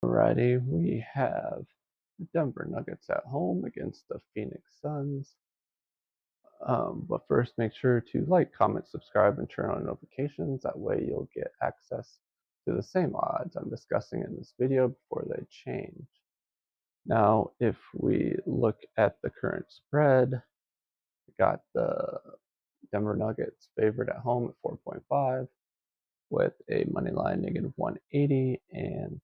Alrighty, we have the Denver Nuggets at home against the Phoenix Suns. But first, make sure to like, comment, subscribe, and turn on notifications. That way, you'll get access to the same odds I'm discussing in this video before they change. Now, if we look at the current spread, we got the Denver Nuggets favored at home at 4.5 with a money line -180, and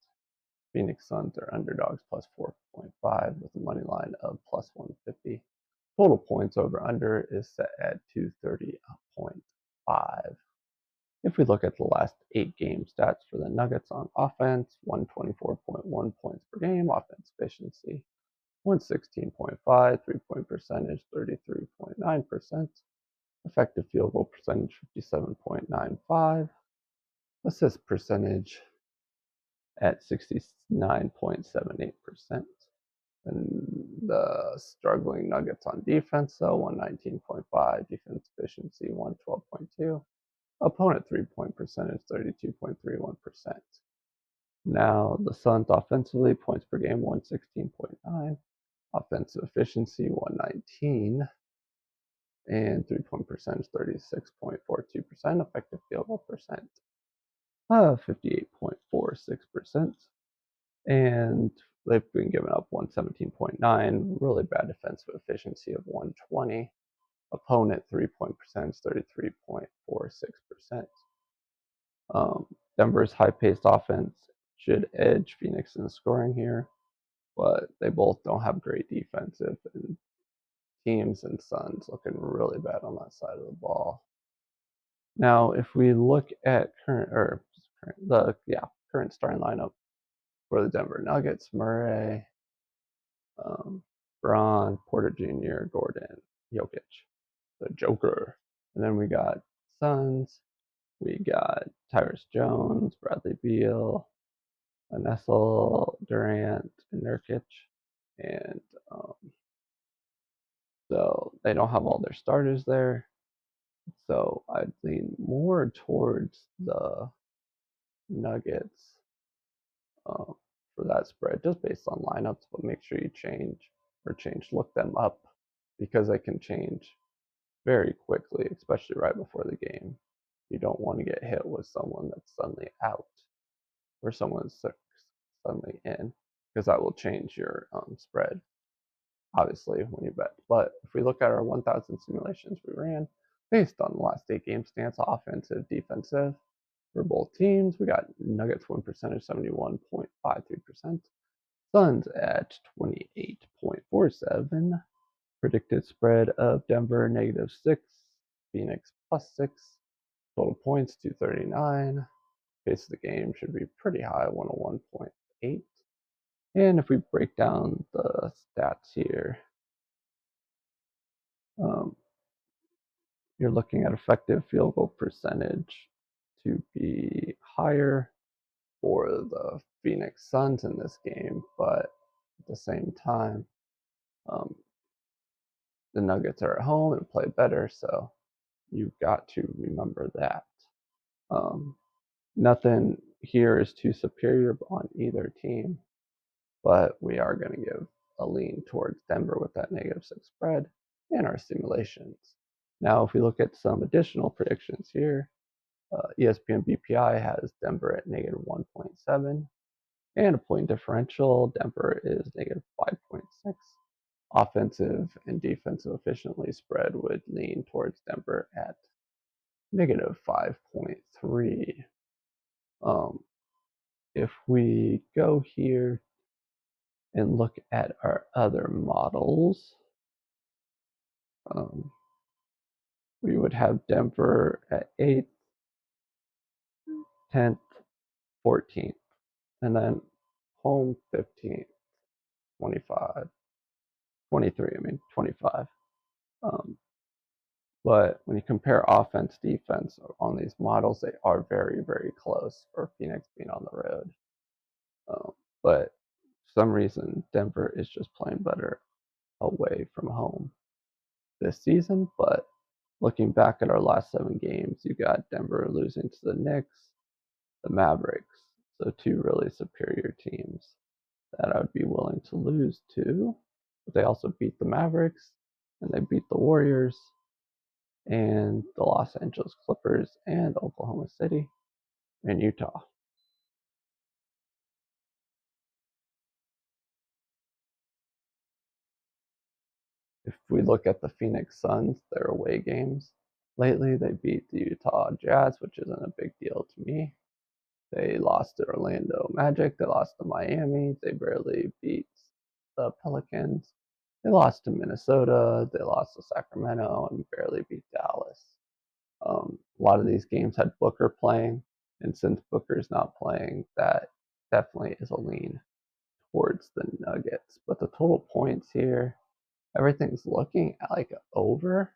Phoenix Suns are underdogs plus 4.5 with a money line of plus 150. Total points over under is set at 230.5. If we look at the last 8 game stats for the Nuggets on offense, 124.1 points per game, offense efficiency 116.5, 3-point percentage 33.9%, effective field goal percentage 57.95, assist percentage at 69.78%. And the struggling Nuggets on defense, so 119.5, defense efficiency 112.2, opponent 3-point percentage 32.31%. Now the Suns offensively, points per game 116.9, offensive efficiency 119, and 3-point percentage 36.42%, effective field goal percent 58.46%. And they've been giving up 117.9, really bad defensive efficiency of 120. Opponent 3-point percentage 33.46%. Denver's high-paced offense should edge Phoenix in scoring here, but they both don't have great defensive, and teams and Suns looking really bad on that side of the ball. Now, if we look at current starting lineup for the Denver Nuggets, Murray, Braun, Porter Jr., Gordon, Jokic, the Joker. And then we got Suns, we got Tyrus Jones, Bradley Beal, Nessel, Durant, and Nurkic. And so they don't have all their starters there. So I'd lean more towards the Nuggets for that spread, just based on lineups, but make sure you look them up, because they can change very quickly, especially right before the game. You don't want to get hit with someone that's suddenly out or someone's suddenly in, because that will change your spread, obviously, when you bet. But if we look at our 1,000 simulations we ran based on the last 8 game stance, offensive, defensive, for both teams, we got Nuggets win percentage 71.53%, Suns at 28.47, predicted spread of Denver -6, Phoenix +6, total points 239, pace of the game should be pretty high, 101.8. And if we break down the stats here, you're looking at effective field goal percentage to be higher for the Phoenix Suns in this game, but at the same time, the Nuggets are at home and play better, so you've got to remember that. Nothing here is too superior on either team, but we are going to give a lean towards Denver with that -6 spread in our simulations. Now, if we look at some additional predictions here, ESPN BPI has Denver at -1.7, and a point differential, Denver is -5.6. Offensive and defensive efficiently spread would lean towards Denver at -5.3. If we go here and look at our other models, we would have Denver at 8th, 10th, 14th, and then home 15th, 25, 25. But when you compare offense, defense on these models, they are very, very close for Phoenix being on the road. But for some reason, Denver is just playing better away from home this season. But looking back at our last 7 games, you got Denver losing to the Knicks, the Mavericks, So two really superior teams that I would be willing to lose to. But they also beat the Mavericks, and they beat the Warriors, and the Los Angeles Clippers, and Oklahoma City, and Utah. If we look at the Phoenix Suns, their away games, lately they beat the Utah Jazz, which isn't a big deal to me. They lost to Orlando Magic, they lost to Miami, they barely beat the Pelicans. They lost to Minnesota, they lost to Sacramento, and barely beat Dallas. A lot of these games had Booker playing, and since Booker's not playing, that definitely is a lean towards the Nuggets. But the total points here, everything's looking like over.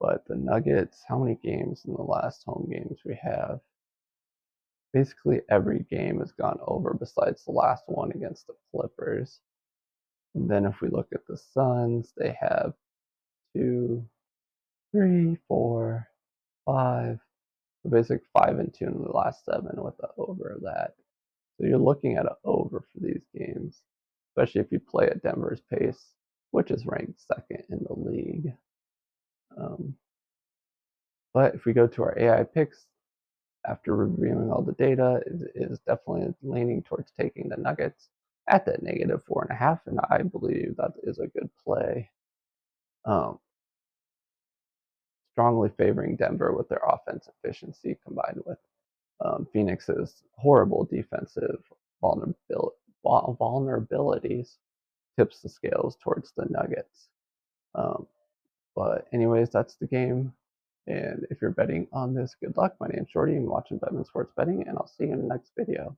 But the Nuggets, how many games in the last home games we have? Basically every game has gone over besides the last one against the Clippers. And then if we look at the Suns, they have 2, 3, 4, 5. So basically 5-2 in the last 7 with the over of that. So you're looking at an over for these games, especially if you play at Denver's pace, which is ranked second in the league. But if we go to our AI picks, after reviewing all the data, it is definitely leaning towards taking the Nuggets at that -4.5, and I believe that is a good play. Strongly favoring Denver with their offense efficiency combined with Phoenix's horrible defensive vulnerabilities tips the scales towards the Nuggets. But anyways, that's the game. And if you're betting on this, good luck. My name's Jordy. I'm watching Betman Sports Betting, and I'll see you in the next video.